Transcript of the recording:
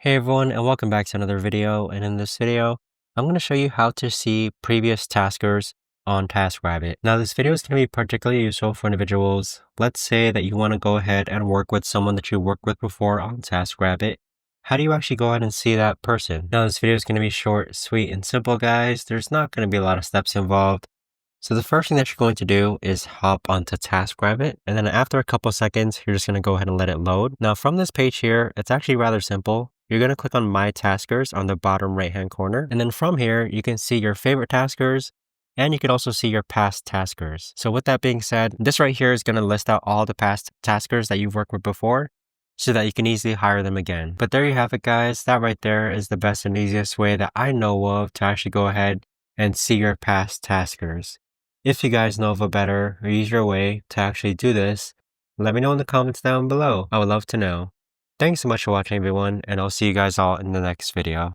Hey everyone, and welcome back to another video. And in this video, I'm going to show you how to see previous taskers on Taskrabbit. Now this video is going to be particularly useful for individuals. Let's say that you want to go ahead and work with someone that you worked with before on Taskrabbit. How do you actually go ahead and see that person? Now this video is going to be short, sweet, and simple, guys. There's not going to be a lot of steps involved. So the first thing that you're going to do is hop onto Taskrabbit, and then after a couple seconds, you're just going to go ahead and let it load. Now from this page here, it's actually rather simple. You're going to click on My Taskers on the bottom right hand corner, and then from here, you can see your favorite taskers, and you can also see your past taskers. So with that being said, this right here is going to list out all the past taskers that you've worked with before, so that you can easily hire them again. But there you have it, guys. That right there is the best and easiest way that I know of to actually go ahead and see your past taskers. If you guys know of a better or easier way to actually do this, let me know in the comments down below. I would love to know. Thanks so much for watching, everyone, and I'll see you guys all in the next video.